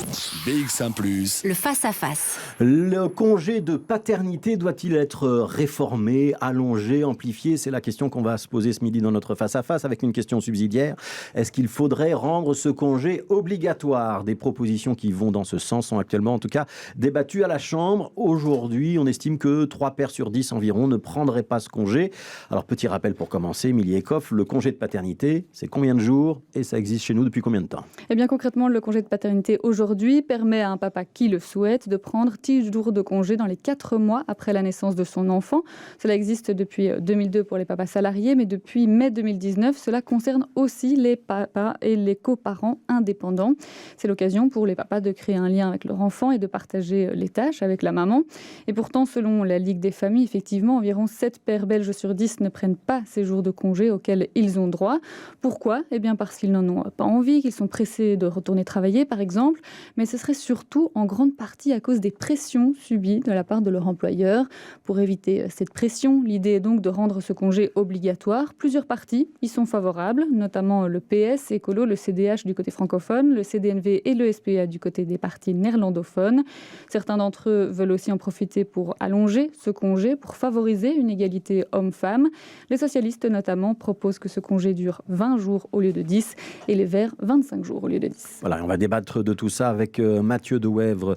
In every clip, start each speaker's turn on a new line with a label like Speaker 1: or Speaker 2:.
Speaker 1: BX1+.
Speaker 2: Le face-à-face.
Speaker 3: Le congé de paternité doit-il être réformé, allongé, amplifié? C'est la question qu'on va se poser ce midi dans notre face-à-face avec une question subsidiaire. Est-ce qu'il faudrait rendre ce congé obligatoire? Des propositions qui vont dans ce sens sont actuellement en tout cas débattues à la Chambre. Aujourd'hui, on estime que 3 pères sur 10 environ ne prendraient pas ce congé. Alors petit rappel pour commencer, Émilie Eckhoff, le congé de paternité, c'est combien de jours et ça existe chez nous depuis combien de temps?
Speaker 4: Eh bien concrètement, le congé de paternité aujourd'hui permet à un papa qui le souhaite de prendre 10 jours de congé dans les 4 mois après la naissance de son enfant. Cela existe depuis 2002 pour les papas salariés, mais depuis mai 2019, cela concerne aussi les papas et les coparents indépendants. C'est l'occasion pour les papas de créer un lien avec leur enfant et de partager les tâches avec la maman. Et pourtant, selon la Ligue des familles, effectivement, environ 7 pères belges sur 10 ne prennent pas ces jours de congé auxquels ils ont droit. Pourquoi ? Eh bien parce qu'ils n'en ont pas envie, qu'ils sont pressés de retourner travailler, par exemple, mais ce serait surtout en grande partie à cause des pressions subies de la part de leur employeur. Pour éviter cette pression, l'idée est donc de rendre ce congé obligatoire. Plusieurs partis y sont favorables, notamment le PS, Écolo, le CDH du côté francophone, le CDNV et le SPA du côté des partis néerlandophones. Certains d'entre eux veulent aussi en profiter pour allonger ce congé, pour favoriser une égalité homme-femme. Les socialistes notamment proposent que ce congé dure 20 jours au lieu de 10 et les Verts 25 jours au lieu de 10.
Speaker 3: Voilà, on va débattre de tout ça avec Mathieu Dewèvre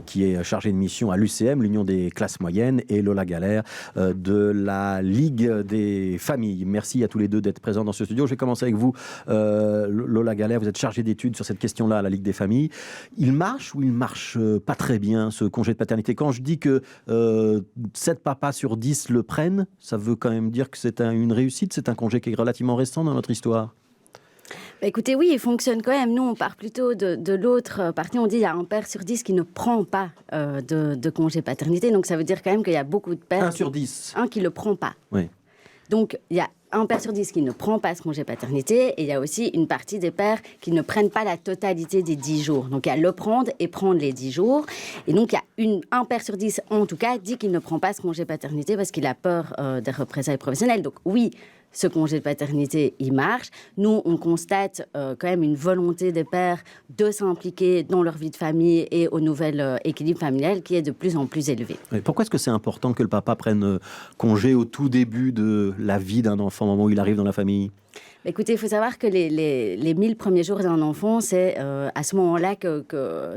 Speaker 3: qui est chargé de mission à l'UCM, l'Union des classes moyennes, et Lola Galère de la Ligue des familles. Merci à tous les deux d'être présents dans ce studio. Je vais commencer avec vous, Lola Galère. Vous êtes chargée d'études sur cette question-là à la Ligue des familles. Il marche ou il marche pas très bien ce congé de paternité? Quand je dis que 7 papas sur 10 le prennent, ça veut quand même dire que c'est une réussite? C'est un congé qui est relativement récent dans notre histoire.
Speaker 2: Écoutez, oui, il fonctionne quand même. Nous, on part plutôt de l'autre partie. On dit qu'il y a un père sur 10 qui ne prend pas de congé paternité. Donc, ça veut dire quand même qu'il y a beaucoup de pères...
Speaker 3: 1 sur 10.
Speaker 2: Un qui ne le prend pas.
Speaker 3: Oui.
Speaker 2: Donc, il y a un père sur 10 qui ne prend pas ce congé paternité. Et il y a aussi une partie des pères qui ne prennent pas la totalité des 10 jours. Donc, il y a le prendre et prendre les 10 jours. Et donc, il y a un père sur 10, en tout cas, dit qu'il ne prend pas ce congé paternité parce qu'il a peur des représailles professionnelles. Donc, oui, ce congé de paternité, il marche. Nous, on constate quand même une volonté des pères de s'impliquer dans leur vie de famille et au nouvel équilibre familial qui est de plus en plus élevé.
Speaker 3: Et pourquoi est-ce que c'est important que le papa prenne congé au tout début de la vie d'un enfant, au moment où il arrive dans la famille ?
Speaker 2: Écoutez, il faut savoir que les 1000 premiers jours d'un enfant, c'est à ce moment-là que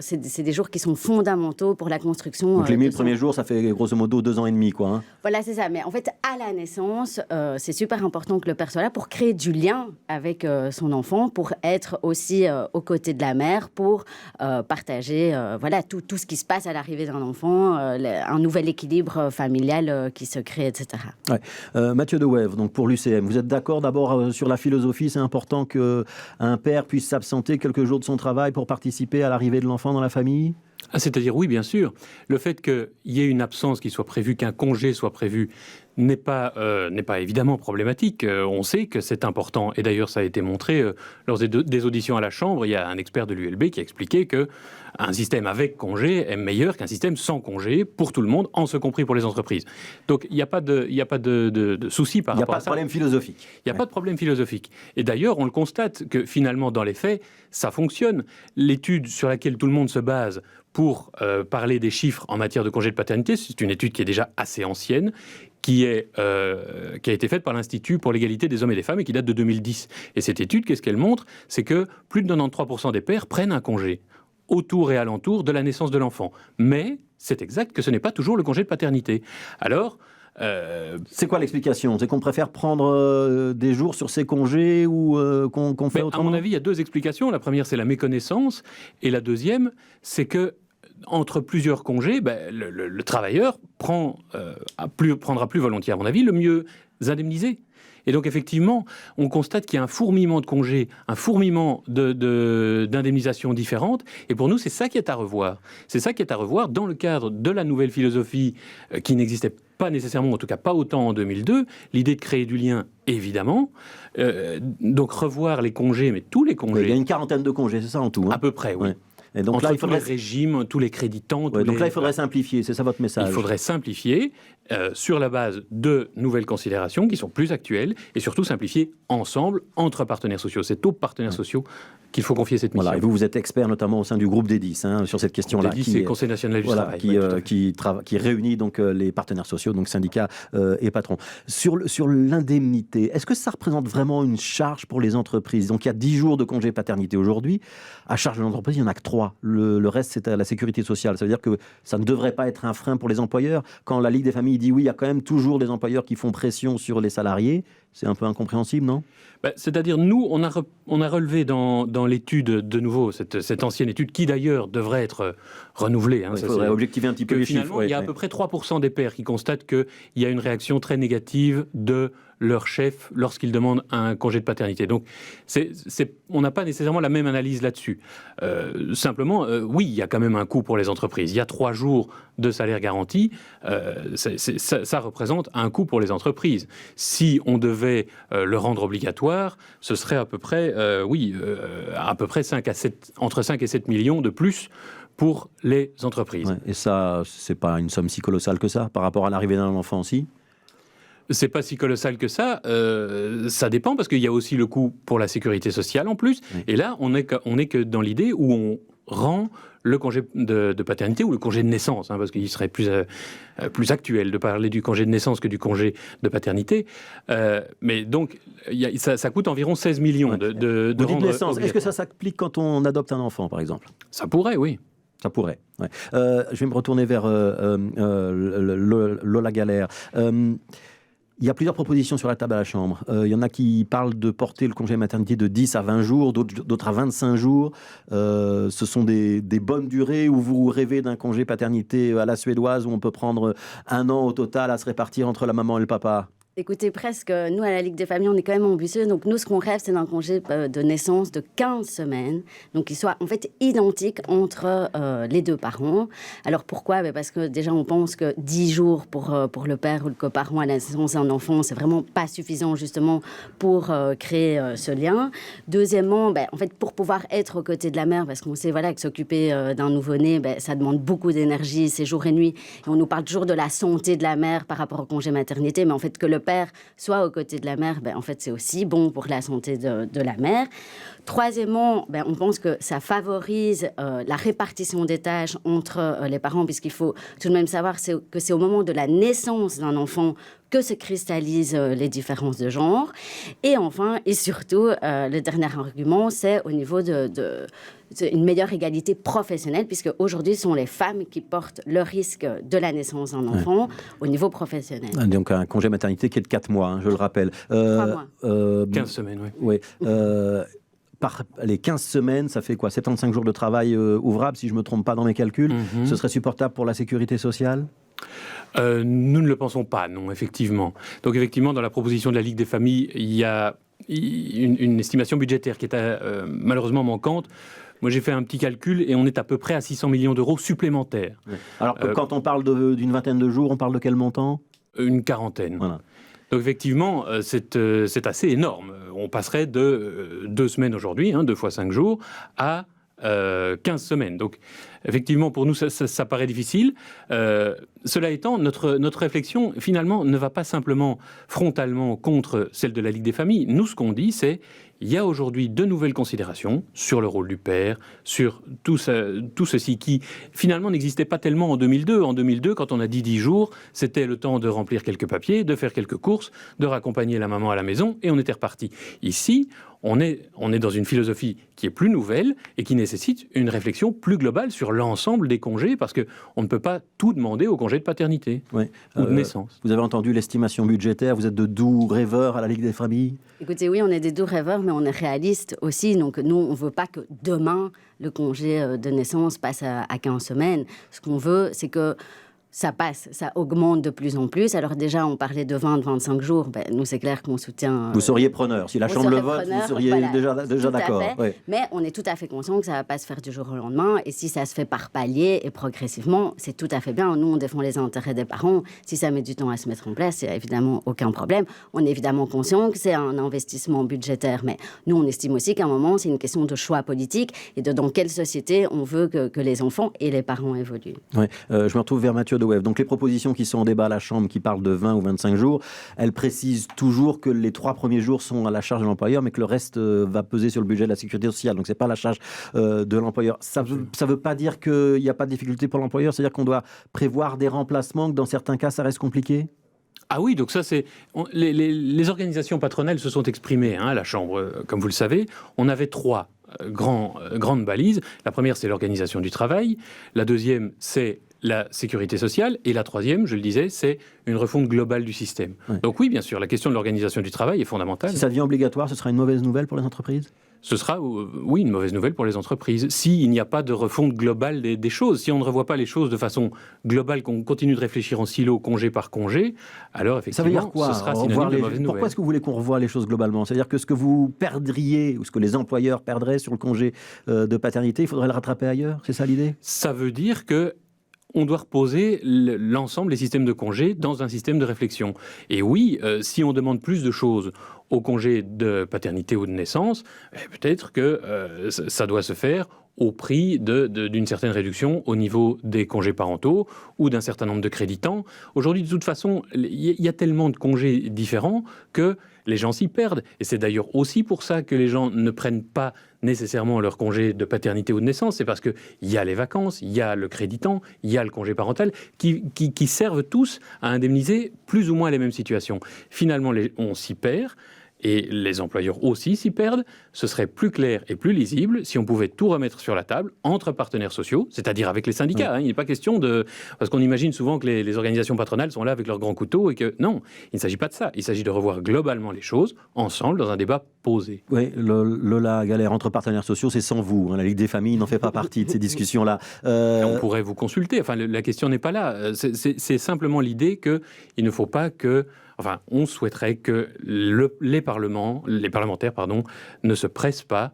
Speaker 2: c'est des jours qui sont fondamentaux pour la construction.
Speaker 3: Donc les 1000 premiers jours, ça fait grosso modo 2 ans et demi, quoi. Hein.
Speaker 2: Voilà, c'est ça. Mais en fait, à la naissance, c'est super important que le père soit là pour créer du lien avec son enfant, pour être aussi aux côtés de la mère, pour partager voilà, tout ce qui se passe à l'arrivée d'un enfant, un nouvel équilibre familial qui se crée, etc.
Speaker 3: Ouais. Mathieu Dewèvre, donc pour l'UCM, vous êtes d'accord d'abord sur la philosophie? C'est important qu'un père puisse s'absenter quelques jours de son travail pour participer à l'arrivée de l'enfant dans la famille?
Speaker 5: C'est-à-dire, oui, bien sûr. Le fait qu'il y ait une absence qui soit prévue, qu'un congé soit prévu, n'est pas évidemment problématique. On sait que c'est important. Et d'ailleurs, ça a été montré lors des auditions à la Chambre. Il y a un expert de l'ULB qui a expliqué qu'un système avec congé est meilleur qu'un système sans congé pour tout le monde, en ce compris pour les entreprises. Donc, il n'y a pas de souci par rapport à ça.
Speaker 3: Il n'y a pas de problème philosophique.
Speaker 5: Il n'y a pas de problème philosophique. Et d'ailleurs, on le constate que finalement, dans les faits, ça fonctionne. L'étude sur laquelle tout le monde se base pour parler des chiffres en matière de congé de paternité, c'est une étude qui est déjà assez ancienne, qui a été faite par l'Institut pour l'égalité des hommes et des femmes et qui date de 2010. Et cette étude, qu'est-ce qu'elle montre? C'est que plus de 93% des pères prennent un congé autour et alentour de la naissance de l'enfant. Mais c'est exact que ce n'est pas toujours le congé de paternité. Alors...
Speaker 3: c'est quoi l'explication? C'est qu'on préfère prendre des jours sur ses congés ou qu'on fait autrement?
Speaker 5: À mon avis, il y a 2 explications. La première, c'est la méconnaissance. Et la deuxième, c'est que entre plusieurs congés, le travailleur prendra plus volontiers, à mon avis, le mieux indemnisé. Et donc, effectivement, on constate qu'il y a un fourmillement de congés, un fourmillement d'indemnisations différentes. Et pour nous, c'est ça qui est à revoir. C'est ça qui est à revoir dans le cadre de la nouvelle philosophie qui n'existait pas nécessairement, en tout cas pas autant en 2002. L'idée de créer du lien, évidemment. Donc, revoir les congés, mais tous les congés.
Speaker 3: Il y a une quarantaine de congés, c'est ça en tout?
Speaker 5: À peu près, oui.
Speaker 3: Ouais. Et donc
Speaker 5: entre
Speaker 3: là, il faudrait...
Speaker 5: tous les régimes, tous les créditants...
Speaker 3: donc là, il faudrait simplifier, c'est ça votre message?
Speaker 5: Il faudrait simplifier sur la base de nouvelles considérations qui sont plus actuelles et surtout simplifier ensemble, entre partenaires sociaux. C'est aux partenaires sociaux qu'il faut confier cette mission.
Speaker 3: Voilà, et vous êtes expert notamment au sein du groupe des 10 sur cette question-là.
Speaker 5: Les 10, c'est le Conseil national du travail.
Speaker 3: Qui réunit donc les partenaires sociaux, donc syndicats et patrons. Sur l'indemnité, est-ce que ça représente vraiment une charge pour les entreprises? Donc il y a 10 jours de congé paternité aujourd'hui. À charge de l'entreprise, il n'y en a que 3. Le reste, c'est à la sécurité sociale. Ça veut dire que ça ne devrait pas être un frein pour les employeurs. Quand la Ligue des familles dit oui, il y a quand même toujours des employeurs qui font pression sur les salariés. C'est un peu incompréhensible, non?
Speaker 5: C'est-à-dire, nous, on a relevé dans l'étude, de nouveau, cette ancienne étude, qui d'ailleurs devrait être renouvelée.
Speaker 3: Il faudrait objectiver un petit peu les chiffres.
Speaker 5: Finalement, il y a à peu près 3% des pères qui constatent qu'il y a une réaction très négative de leur chef lorsqu'ils demandent un congé de paternité. Donc, on n'a pas nécessairement la même analyse là-dessus. Simplement, oui, il y a quand même un coût pour les entreprises. Il y a 3 jours de salaire garanti. Ça représente un coût pour les entreprises. Si on devait le rendre obligatoire, ce serait à peu près, entre 5 et 7 millions de plus pour les entreprises.
Speaker 3: Ouais, et ça, c'est pas une somme si colossale que ça, par rapport à l'arrivée d'un enfant aussi?
Speaker 5: C'est pas si colossal que ça. Ça dépend parce qu'il y a aussi le coût pour la sécurité sociale en plus. Oui. Et là, on n'est que dans l'idée où on rend le congé de paternité ou le congé de naissance, parce qu'il serait plus actuel de parler du congé de naissance que du congé de paternité. Mais donc, ça coûte environ 16 millions de
Speaker 3: Vous dites naissance. Est-ce que ça s'applique quand on adopte un enfant, par exemple?
Speaker 5: Ça pourrait, oui.
Speaker 3: Ça pourrait. Ouais. Je vais me retourner vers Lola Galère. Il y a plusieurs propositions sur la table à la Chambre. Il y en a qui parlent de porter le congé maternité de 10 à 20 jours, d'autres à 25 jours. Ce sont des bonnes durées où vous rêvez d'un congé paternité à la suédoise où on peut prendre 1 an au total à se répartir entre la maman et le papa?
Speaker 2: Écoutez, presque, nous, à la Ligue des familles, on est quand même ambitieux. Donc, nous, ce qu'on rêve, c'est d'un congé de naissance de 15 semaines. Donc, qu'il soit, en fait, identique entre les 2 parents. Alors, pourquoi? Parce que, déjà, on pense que 10 jours pour le père ou le coparent à la naissance d'un enfant, c'est vraiment pas suffisant, justement, pour créer ce lien. Deuxièmement, en fait, pour pouvoir être aux côtés de la mère, parce qu'on sait, que s'occuper d'un nouveau-né, ça demande beaucoup d'énergie, c'est jour et nuit. Et on nous parle toujours de la santé de la mère par rapport au congé maternité, mais en fait, que le père soit aux côtés de la mère, en fait, c'est aussi bon pour la santé de la mère. Troisièmement, on pense que ça favorise la répartition des tâches entre les parents, puisqu'il faut tout de même savoir que c'est au moment de la naissance d'un enfant que se cristallisent les différences de genre. Et enfin, et surtout, le dernier argument, c'est au niveau une meilleure égalité professionnelle, puisque aujourd'hui, ce sont les femmes qui portent le risque de la naissance d'un enfant au niveau professionnel.
Speaker 3: Donc un congé maternité qui est de 4 mois, je le rappelle.
Speaker 5: 3 mois. 15 semaines, oui.
Speaker 3: Par les 15 semaines, ça fait quoi? 75 jours de travail ouvrable, si je ne me trompe pas dans mes calculs. Ce serait supportable pour la sécurité sociale?
Speaker 5: Nous ne le pensons pas, non, effectivement. Donc, effectivement, dans la proposition de la Ligue des familles, il y a une estimation budgétaire qui est malheureusement manquante. Moi, j'ai fait un petit calcul et on est à peu près à 600 millions d'euros supplémentaires.
Speaker 3: Ouais. Alors, quand on parle d'une vingtaine de jours, on parle de quel montant?
Speaker 5: Une quarantaine. Voilà. Donc effectivement, c'est assez énorme. On passerait de 2 semaines aujourd'hui, 2 fois 5 jours, à 15 semaines. Donc effectivement, pour nous, ça paraît difficile. Cela étant, notre réflexion, finalement, ne va pas simplement frontalement contre celle de la Ligue des familles. Nous, ce qu'on dit, c'est il y a aujourd'hui de nouvelles considérations sur le rôle du père, sur tout ceci qui, finalement, n'existait pas tellement en 2002. En 2002, quand on a dit 10 jours, c'était le temps de remplir quelques papiers, de faire quelques courses, de raccompagner la maman à la maison, et on était reparti. Ici, on est dans une philosophie qui est plus nouvelle et qui nécessite une réflexion plus globale sur l'ensemble des congés, parce qu'on ne peut pas tout demander au congé de paternité ou de naissance.
Speaker 3: Vous avez entendu l'estimation budgétaire, vous êtes de doux rêveurs à la Ligue des familles?
Speaker 2: Écoutez, oui, on est des doux rêveurs, mais on est réaliste aussi. Donc, nous, on ne veut pas que demain, le congé de naissance passe à 15 semaines. Ce qu'on veut, c'est que ça passe, ça augmente de plus en plus. Alors déjà, on parlait de 20-25 jours. Nous, c'est clair qu'on soutient...
Speaker 3: Vous seriez preneur. Si la Chambre le vote, vous seriez déjà d'accord.
Speaker 2: Oui. Mais on est tout à fait conscient que ça ne va pas se faire du jour au lendemain. Et si ça se fait par palier et progressivement, c'est tout à fait bien. Nous, on défend les intérêts des parents. Si ça met du temps à se mettre en place, il n'y a évidemment aucun problème. On est évidemment conscient que c'est un investissement budgétaire. Mais nous, on estime aussi qu'à un moment, c'est une question de choix politique et de dans quelle société on veut que les enfants et les parents évoluent.
Speaker 3: Oui. Je me retrouve vers Mathieu De Wever, donc les propositions qui sont en débat à la Chambre, qui parlent de 20 ou 25 jours, elles précisent toujours que les 3 premiers jours sont à la charge de l'employeur, mais que le reste va peser sur le budget de la sécurité sociale. Donc c'est pas à la charge de l'employeur. Ça veut pas dire qu'il n'y a pas de difficulté pour l'employeur, c'est-à-dire qu'on doit prévoir des remplacements, que dans certains cas, ça reste compliqué?
Speaker 5: Ah oui, donc ça c'est... Les organisations patronales se sont exprimées à la Chambre, comme vous le savez. On avait 3 grandes balises. La première, c'est l'organisation du travail. La deuxième, c'est la sécurité sociale. Et la troisième, je le disais, c'est une refonte globale du système. Ouais. Donc oui, bien sûr, la question de l'organisation du travail est fondamentale.
Speaker 3: Si ça devient obligatoire, ce sera une mauvaise nouvelle pour les entreprises?
Speaker 5: Ce sera, oui, une mauvaise nouvelle pour les entreprises. S'il n'y a pas de refonte globale des choses, si on ne revoit pas les choses de façon globale, qu'on continue de réfléchir en silo, congé par congé, alors effectivement,
Speaker 3: ça veut dire quoi,
Speaker 5: ce sera synonyme de mauvaise nouvelle.
Speaker 3: Pourquoi est-ce que vous voulez qu'on revoie les choses globalement? C'est-à-dire que ce que vous perdriez, ou ce que les employeurs perdraient sur le congé de paternité, il faudrait le rattraper ailleurs? C'est ça l'idée?
Speaker 5: Ça veut dire que on doit reposer l'ensemble des systèmes de congés dans un système de réflexion. Et oui, si on demande plus de choses au congé de paternité ou de naissance, peut-être que ça doit se faire au prix d'une certaine réduction au niveau des congés parentaux ou d'un certain nombre de créditants. Aujourd'hui, de toute façon, il y a tellement de congés différents que les gens s'y perdent. Et c'est d'ailleurs aussi pour ça que les gens ne prennent pas nécessairement leur congé de paternité ou de naissance. C'est parce qu'il y a les vacances, il y a le créditant, il y a le congé parental qui servent tous à indemniser plus ou moins les mêmes situations. Finalement, on s'y perd. Et les employeurs aussi s'y perdent. Ce serait plus clair et plus lisible si on pouvait tout remettre sur la table entre partenaires sociaux, c'est-à-dire avec les syndicats. Il n'est pas question de... Parce qu'on imagine souvent que les organisations patronales sont là avec leurs grands couteaux et que... Non, il ne s'agit pas de ça. Il s'agit de revoir globalement les choses ensemble dans un débat posé.
Speaker 3: Oui, Lola Galère, entre partenaires sociaux, c'est sans vous. La Ligue des familles n'en fait pas partie de ces discussions-là.
Speaker 5: On pourrait vous consulter. Enfin, la question n'est pas là. C'est simplement l'idée qu'il ne faut pas que... Enfin, on souhaiterait que les parlementaires ne se pressent pas,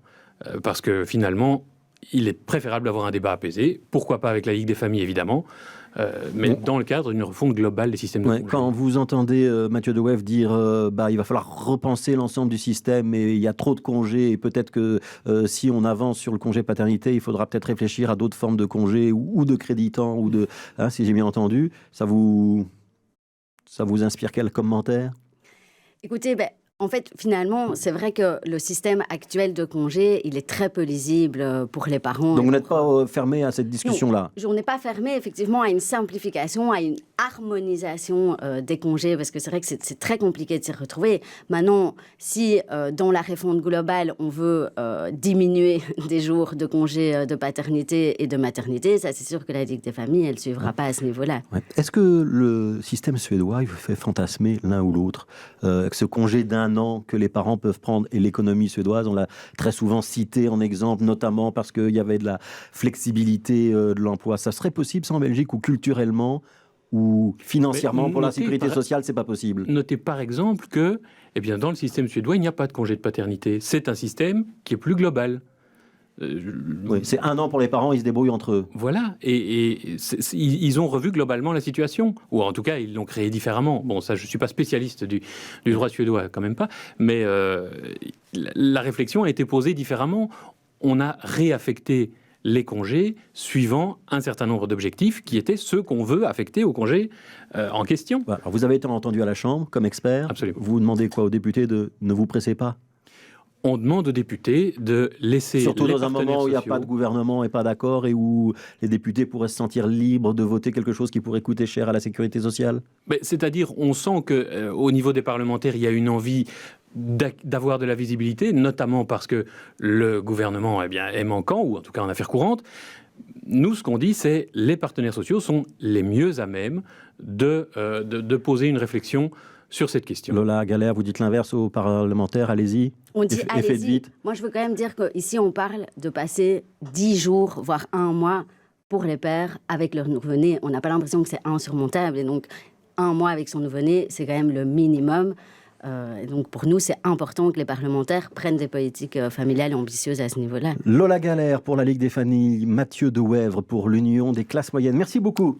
Speaker 5: parce que finalement, il est préférable d'avoir un débat apaisé. Pourquoi pas avec la Ligue des familles, évidemment, mais dans le cadre d'une refonte globale des systèmes de congés.
Speaker 3: Quand vous entendez Mathieu De Wever dire il va falloir repenser l'ensemble du système et il y a trop de congés et peut-être que si on avance sur le congé paternité, il faudra peut-être réfléchir à d'autres formes de congés ou de créditants, ou de, si j'ai bien entendu, ça vous inspire quel commentaire?
Speaker 2: Écoutez, en fait, finalement, c'est vrai que le système actuel de congé, il est très peu lisible pour les parents.
Speaker 3: Donc vous n'êtes pas fermé à cette discussion-là?
Speaker 2: On n'est pas fermé, effectivement, à une simplification, à une harmonisation des congés, parce que c'est vrai que c'est très compliqué de s'y retrouver. Maintenant, si dans la réforme globale, on veut diminuer des jours de congé de paternité et de maternité, ça c'est sûr que la Ligue des familles, elle ne suivra pas à ce niveau-là.
Speaker 3: Ouais. Est-ce que le système suédois, il vous fait fantasmer l'un ou l'autre? Ce congé d'un an que les parents peuvent prendre, et l'économie suédoise, on l'a très souvent cité en exemple, notamment parce qu'il y avait de la flexibilité de l'emploi. Ça serait possible ça en Belgique, ou culturellement ou financièrement pour la sécurité sociale, c'est pas possible?
Speaker 5: Notez par exemple que, dans le système suédois, il n'y a pas de congé de paternité. C'est un système qui est plus global.
Speaker 3: Oui, c'est 1 an pour les parents, ils se débrouillent entre eux.
Speaker 5: Voilà, et ils ont revu globalement la situation, ou en tout cas, ils l'ont créé différemment. Bon, ça, je ne suis pas spécialiste du droit suédois, quand même pas, mais la réflexion a été posée différemment. On a réaffecté les congés suivant un certain nombre d'objectifs qui étaient ceux qu'on veut affecter aux congés en question.
Speaker 3: Alors, vous avez été entendu à la Chambre comme expert.
Speaker 5: Absolument.
Speaker 3: Vous demandez quoi aux députés? De ne vous pressez pas?
Speaker 5: On demande aux députés de laisser...
Speaker 3: Surtout dans un moment où il n'y a pas de gouvernement et pas d'accord, et où les députés pourraient se sentir libres de voter quelque chose qui pourrait coûter cher à la sécurité sociale?
Speaker 5: C'est-à-dire, on sent qu'au niveau des parlementaires, il y a une envie d'avoir de la visibilité, notamment parce que le gouvernement est manquant, ou en tout cas en affaires courantes. Nous, ce qu'on dit, c'est que les partenaires sociaux sont les mieux à même de poser une réflexion sur cette question.
Speaker 3: Lola Galère, vous dites l'inverse aux parlementaires, allez-y.
Speaker 2: On dit allez-y. Moi, je veux quand même dire qu'ici, on parle de passer 10 jours, voire 1 mois pour les pères avec leur nouveau-né. On n'a pas l'impression que c'est insurmontable. Et donc, 1 mois avec son nouveau-né, c'est quand même le minimum. Et donc, pour nous, c'est important que les parlementaires prennent des politiques familiales ambitieuses à ce niveau-là.
Speaker 3: Lola Galère pour la Ligue des familles, Mathieu De Wever pour l'Union des classes moyennes. Merci beaucoup.